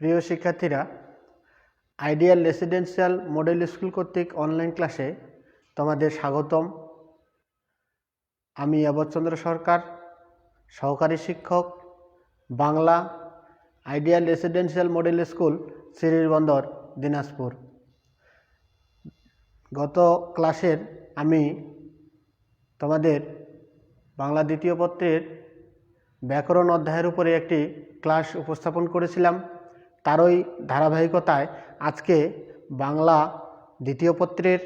প্রিয় শিক্ষার্থীরা, ideal residential model school কর্তৃক অনলাইন ক্লাসে তোমাদের স্বাগতম। আমি অবচন্দ্র সরকার, সহকারী শিক্ষক, Bangla, ideal residential model school, Shribandar, Dinajpur. গত ক্লাসের আমি তোমাদের বাংলা দ্বিতীয় পত্রের ব্যাকরণ অধ্যায়ের উপরে একটি ক্লাস উপস্থাপন করেছিলাম। তারই ধারাবাহিকতায় আজকে বাংলা দ্বিতীয় পত্রের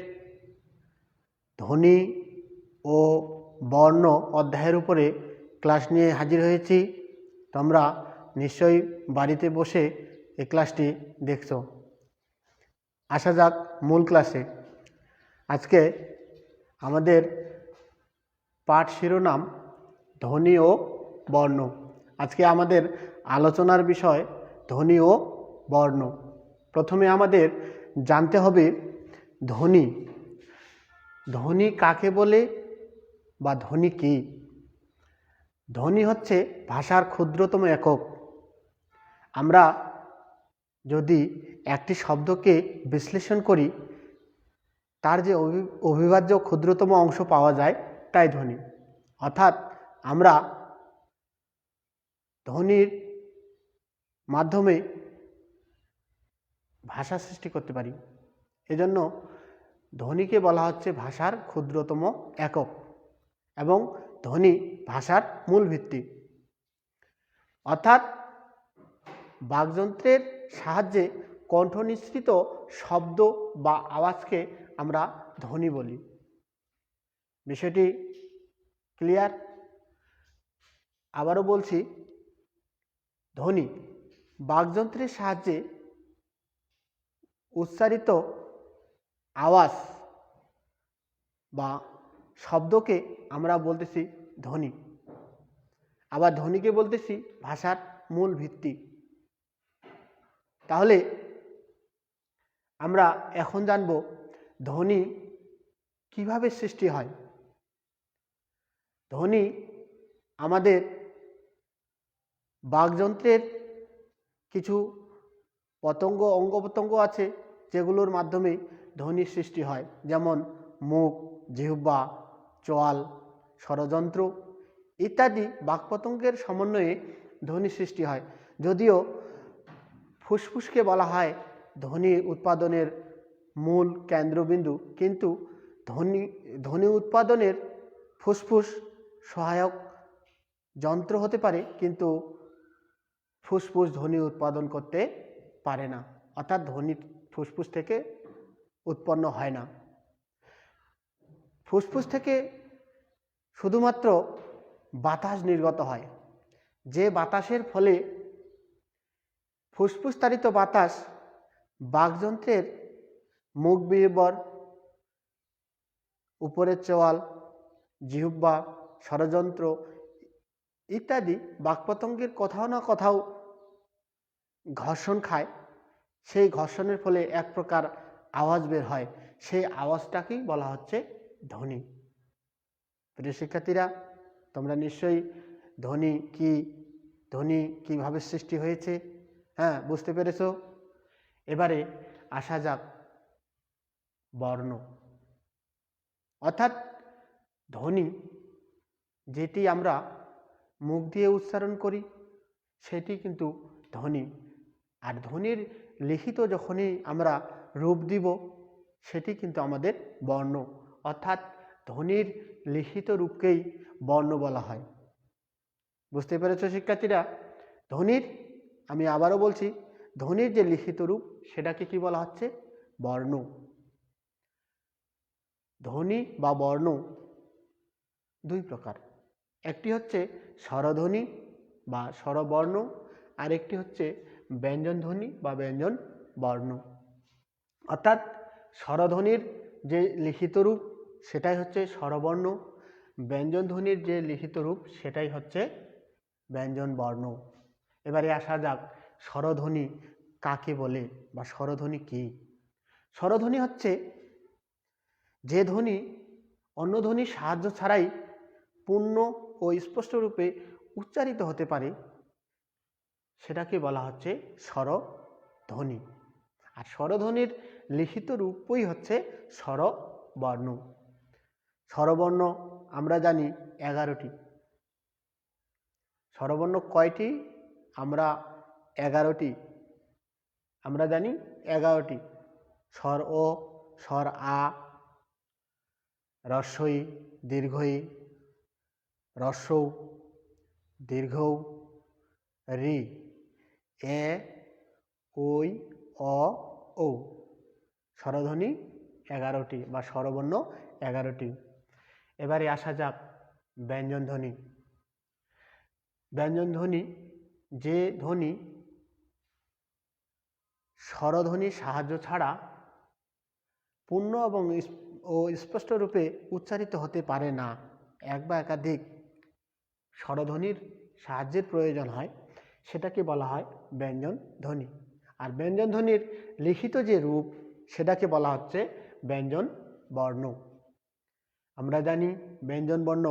ধ্বনি ও বর্ণ অধ্যায়ের উপরে ক্লাস নিয়ে হাজির হয়েছি। তোমরা নিশ্চয়ই বাড়িতে বসে এই ক্লাসটি দেখছো। আসা যাক মূল ক্লাসে। আজকে আমাদের পাঠ শিরোনাম ধ্বনি ও বর্ণ। আজকে আমাদের আলোচনার বিষয় ধ্বনি ও বর্ণ। প্রথমে আমাদের জানতে হবে ধ্বনি। ধ্বনি কাকে বলে বা ধ্বনি কী? ধ্বনি হচ্ছে ভাষার ক্ষুদ্রতম একক। আমরা যদি একটি শব্দকে বিশ্লেষণ করি, তার যে অবিভাজ্য ক্ষুদ্রতম অংশ পাওয়া যায় তাই ধ্বনি। অর্থাৎ আমরা ধ্বনির মাধ্যমে ভাষা সৃষ্টি করতে পারি। এজন্য ধ্বনিকে বলা হচ্ছে ভাষার ক্ষুদ্রতম একক এবং ধ্বনি ভাষার মূল ভিত্তি। অর্থাৎ বাকযন্ত্রের সাহায্যে কণ্ঠ নিঃসৃত শব্দ বা আওয়াজকে আমরা ধ্বনি বলি। বিষয়টি ক্লিয়ার? আবারও বলছি, ধ্বনি বাকযন্ত্রের সাহায্যে উচ্চারিত আওয়াজ বা শব্দকে আমরা বলতেছি ধ্বনি। আবার ধ্বনিকে বলতেছি ভাষার মূল ভিত্তি। তাহলে আমরা এখন জানব ধ্বনি কিভাবে সৃষ্টি হয়। ধ্বনি আমাদের বাকযন্ত্রের কিছু অঙ্গ প্রত্যঙ্গ আছে যেগুলোর মাধ্যমে ধ্বনির সৃষ্টি হয়, যেমন মুখ, জিহ্বা, চোয়াল, স্বরযন্ত্র ইত্যাদি বাকপতঙ্গের সমন্বয়ে ধ্বনি সৃষ্টি হয়। যদিও ফুসফুসকে বলা হয় ধ্বনি উৎপাদনের মূল কেন্দ্রবিন্দু, কিন্তু ধ্বনি উৎপাদনের ফুসফুস সহায়ক যন্ত্র হতে পারে, কিন্তু ফুসফুস ধ্বনি উৎপাদন করতে পারে না। অর্থাৎ ধ্বনি ফুসফুস থেকে উৎপন্ন হয় না। ফুসফুস থেকে শুধুমাত্র বাতাস নির্গত হয়, যে বাতাসের ফলে ফুসফুস তাড়িত বাতাস বাকযন্ত্রের মুখ গহ্বর, উপরের চোয়াল, জিহ্বা, স্বরযন্ত্র ইত্যাদি বাকপতঙ্গের কোথাও না কোথাও ঘর্ষণ খায়। সেই ঘর্ষণের ফলে এক প্রকার আওয়াজ বের হয়, সেই আওয়াজটাকেই বলা হচ্ছে ধ্বনি। প্রিয় শিক্ষার্থীরা, তোমরা নিশ্চয়ই ধ্বনি কিভাবে সৃষ্টি হয়েছে বুঝতে পেরেছো। এবারে আসা যাক বর্ণ। অর্থাৎ ধ্বনি যেটি আমরা মুখ দিয়ে উচ্চারণ করি সেটি কিন্তু ধ্বনি। আর ধ্বনির লিখিত যখনই আমরা রূপ দিব সেটি কিন্তু আমাদের বর্ণ। অর্থাৎ ধ্বনির লিখিত রূপকেই বর্ণ বলা হয়। বুঝতে পেরেছো শিক্ষার্থীরা? আমি আবারও বলছি, ধ্বনির যে লিখিত রূপ সেটাকে কি বলা হচ্ছে? বর্ণ। ধ্বনি বা বর্ণ দুই প্রকার। একটি হচ্ছে স্বরধ্বনি বা স্বরবর্ণ, আর একটি হচ্ছে ব্যঞ্জন ধ্বনি বা ব্যঞ্জন বর্ণ। অর্থাৎ স্বরধ্বনির যে লিখিত রূপ সেটাই হচ্ছে স্বরবর্ণ, ব্যঞ্জন ধ্বনির যে লিখিত রূপ সেটাই হচ্ছে ব্যঞ্জন বর্ণ। এবারে আসা যাক স্বরধ্বনি কাকে বলে বা স্বরধ্বনি কি। স্বরধ্বনি হচ্ছে যে ধ্বনি অন্য ধ্বনির সাহায্য ছাড়াই পূর্ণ ও স্পষ্ট রূপে উচ্চারিত হতে পারে, সেটাকে বলা হচ্ছে স্বরধ্বনি। ধ্বনি। আর স্বরধ্বনির লিখিত রূপই হচ্ছে স্বরবর্ণ। স্বরবর্ণ আমরা জানি 11টি। স্বরবর্ণ কয়টি? আমরা 11টি। আমরা জানি 11টি। স্বর ও, স্বর আ, হ্রস্বই, দীর্ঘই, হ্রস্বৌ, দীর্ঘৌ, রি, এ, ওই, অ, ও। স্বরধ্বনি 11টি বা স্বরবর্ণ 11টি। এবারে আসা যাক ব্যঞ্জনধ্বনি। ব্যঞ্জনধ্বনি যে ধ্বনি স্বরধ্বনির সাহায্য ছাড়া পূর্ণ এবং স্পষ্ট রূপে উচ্চারিত হতে পারে না, এক বা একাধিক স্বরধ্বনির সাহায্যের প্রয়োজন হয়, সেটাকে বলা হয় ব্যঞ্জন ধ্বনি। আর ব্যঞ্জন ধ্বনির লিখিত যে রূপ সেটাকে বলা হচ্ছে ব্যঞ্জন বর্ণ। আমরা জানি ব্যঞ্জন বর্ণ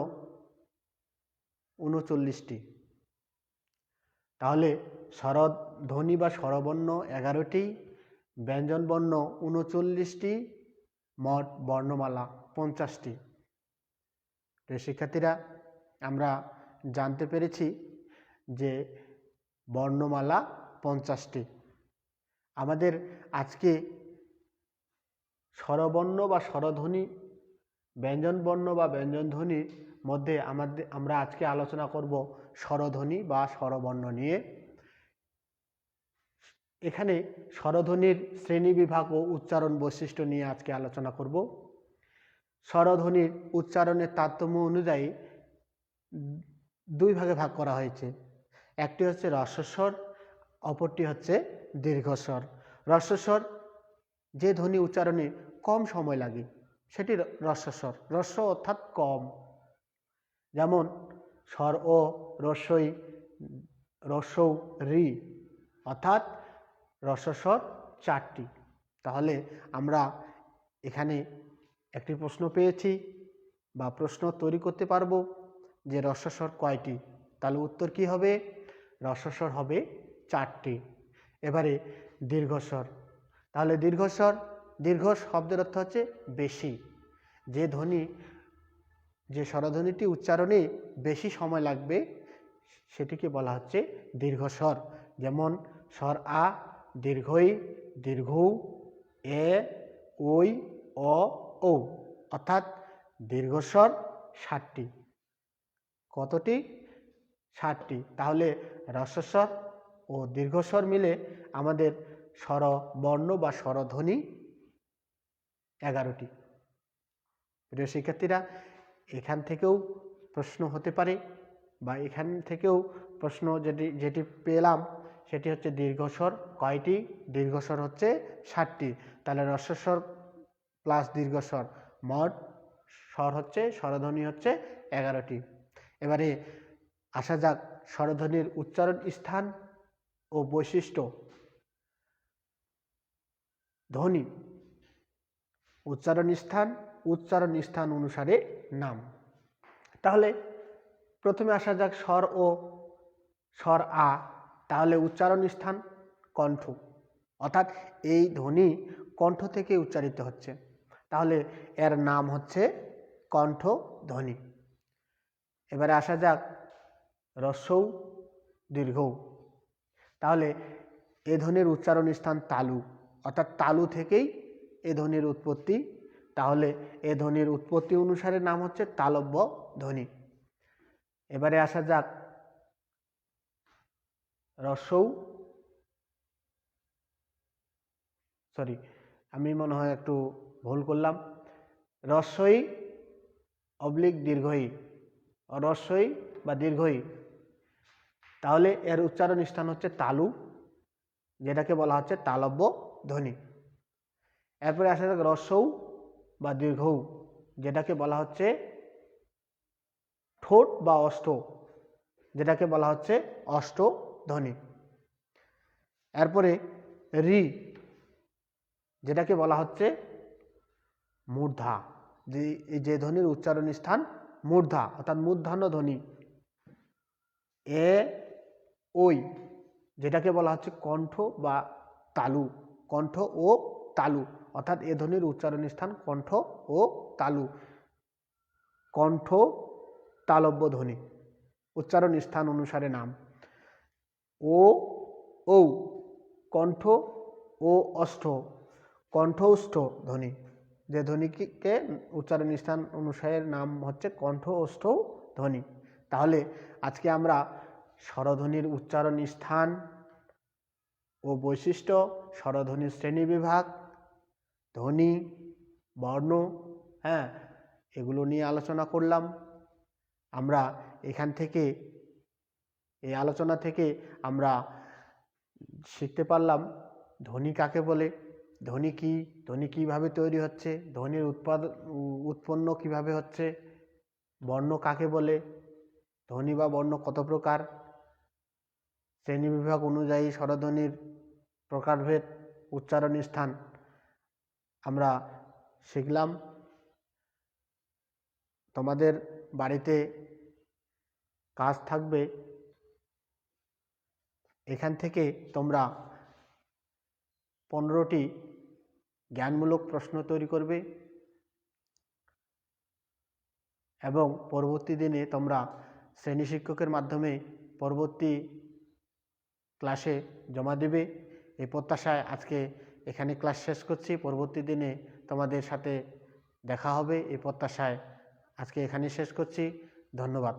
39টি। তাহলে স্বরধ্বনি বা স্বরবর্ণ 11টি, ব্যঞ্জন বর্ণ 39টি, মোট বর্ণমালা 50টি। শিক্ষার্থীরা, আমরা জানতে পেরেছি যে বর্ণমালা 50টি। আমাদের আজকে স্বরবর্ণ বা স্বরধ্বনি, ব্যঞ্জন বর্ণ বা ব্যঞ্জন ধ্বনির মধ্যে আমরা আজকে আলোচনা করব স্বরধ্বনি বা স্বরবর্ণ নিয়ে। এখানে স্বরধ্বনির শ্রেণীবিভাগ ও উচ্চারণ বৈশিষ্ট্য নিয়ে আজকে আলোচনা করব। স্বরধ্বনির উচ্চারণের তারতম্য অনুযায়ী দুই ভাগে ভাগ করা হয়েছে। একটি হচ্ছে হ্রস্বস্বর, অপরটি হচ্ছে দীর্ঘস্বর। হ্রস্বস্বর যে ধ্বনি উচ্চারণে কম সময় লাগে সেটি হ্রস্বস্বর। হ্রস্ব অর্থাৎ কম। যেমন স্বর ও, হ্রস্বই, হ্রস্বৌ, রি, অর্থাৎ হ্রস্বস্বর 4টি। তাহলে আমরা এখানে একটি প্রশ্ন পেয়েছি বা প্রশ্ন তৈরি করতে পারবো যে হ্রস্বস্বর কয়টি। তাহলে উত্তর কি হবে? হ্রস্বস্বর হবে 4টি। এবারে দীর্ঘস্বর। তাহলে দীর্ঘস্বর, দীর্ঘ শব্দের অর্থ হচ্ছে বেশি। যে ধ্বনি, যে স্বরধ্বনিটি উচ্চারণে বেশি সময় লাগবে সেটিকে বলা হচ্ছে দীর্ঘস্বর। যেমন স্বর আ, দীর্ঘই, দীর্ঘৌ, এ, ওই, অ, ও, অর্থাৎ দীর্ঘস্বর 60টি। কতটি? 60টি। তাহলে হ্রস্বস্বর ও দীর্ঘস্বর মিলে আমাদের স্বরবর্ণ বা স্বরধ্বনি 11টি। প্রিয় শিক্ষার্থীরা, এখান থেকেও প্রশ্ন হতে পারে বা এখান থেকেও প্রশ্ন যেটি পেলাম সেটি হচ্ছে দীর্ঘস্বর কয়টি? দীর্ঘস্বর হচ্ছে 60টি। তাহলে হ্রস্বস্বর প্লাস দীর্ঘস্বর মোট স্বর হচ্ছে, স্বরধ্বনি হচ্ছে 11টি। এবারে আসা যাক স্বরধ্বনির উচ্চারণ স্থান ও বৈশিষ্ট্য। ধ্বনি উচ্চারণ স্থান অনুসারে নাম। তাহলে প্রথমে আসা যাক স্বর ও, স্বর আ। তাহলে উচ্চারণ স্থান কণ্ঠ, অর্থাৎ এই ধ্বনি কণ্ঠ থেকে উচ্চারিত হচ্ছে, তাহলে এর নাম হচ্ছে কণ্ঠ ধ্বনি। এবারে আসা যাক হ্রস্বৌ, দীর্ঘৌ। তাহলে এ ধ্বনির উচ্চারণ স্থান তালু, অর্থাৎ তালু থেকেই এ ধ্বনির উৎপত্তি, তাহলে এ ধ্বনির উৎপত্তি অনুসারে নাম হচ্ছে তালব্য ধ্বনি। এবারে আসা যাক আমি মনে হয় একটু ভুল করলাম। হ্রস্বই অবলিক দীর্ঘই, হ্রস্বই বা দীর্ঘই। তাহলে এর উচ্চারণ স্থান হচ্ছে তালু, যেটাকে বলা হচ্ছে তালব্য ধ্বনি। এরপরে আসা যাক হ্রস্বৌ বা দীর্ঘৌ, যেটাকে বলা হচ্ছে ঠোঁট বা অষ্ট, যেটাকে বলা হচ্ছে অষ্ট ধ্বনি। এরপরে রি, যেটাকে বলা হচ্ছে মূর্ধা, যে ধ্বনির উচ্চারণ স্থান মূর্ধা, অর্থাৎ মূর্ধন্য ধ্বনি। এ, ওই, যেটাকে বলা হচ্ছে কণ্ঠ বা তালু, কণ্ঠ ও তালু, অর্থাৎ এ ধ্বনির উচ্চারণ স্থান কণ্ঠ ও তালু। কণ্ঠ তালব্য ধ্বনি, উচ্চারণ স্থান অনুসারে নাম। ও ঔ, কণ্ঠ ও অষ্ঠ, কণ্ঠস্থ ধ্বনি, যে ধ্বনিকে উচ্চারণ স্থান অনুসারে নাম হচ্ছে কণ্ঠস্থ ধ্বনি। তাহলে আজকে আমরা স্বরধ্বনির উচ্চারণ স্থান ও বৈশিষ্ট্য, স্বরধ্বনির শ্রেণীবিভাগ, ধ্বনি, বর্ণ, হ্যাঁ, এগুলো নিয়ে আলোচনা করলাম। আমরা এখান থেকে, এই আলোচনা থেকে আমরা শিখতে পারলাম ধ্বনি কাকে বলে, ধ্বনি কী, ধ্বনি কীভাবে তৈরি হচ্ছে, ধ্বনির উৎপন্ন কিভাবে হচ্ছে, বর্ণ কাকে বলে, ধ্বনি বা বর্ণ কত প্রকার, শ্রেণীবিভাগ অনুযায়ী স্বরধ্বনির প্রকারভেদ, উচ্চারণ স্থান আমরা শিখলাম। তোমাদের বাড়িতে কাজ থাকবে, এখান থেকে তোমরা 15টি জ্ঞানমূলক প্রশ্ন তৈরি করবে এবং পরবর্তী দিনে তোমরা শ্রেণী শিক্ষকের মাধ্যমে পরবর্তী ক্লাসে জমা দেবে। এই প্রত্যাশায় আজকে এখানে ক্লাস শেষ করছি। পরবর্তী দিনে তোমাদের সাথে দেখা হবে এই প্রত্যাশায় আজকে এখানে শেষ করছি। ধন্যবাদ।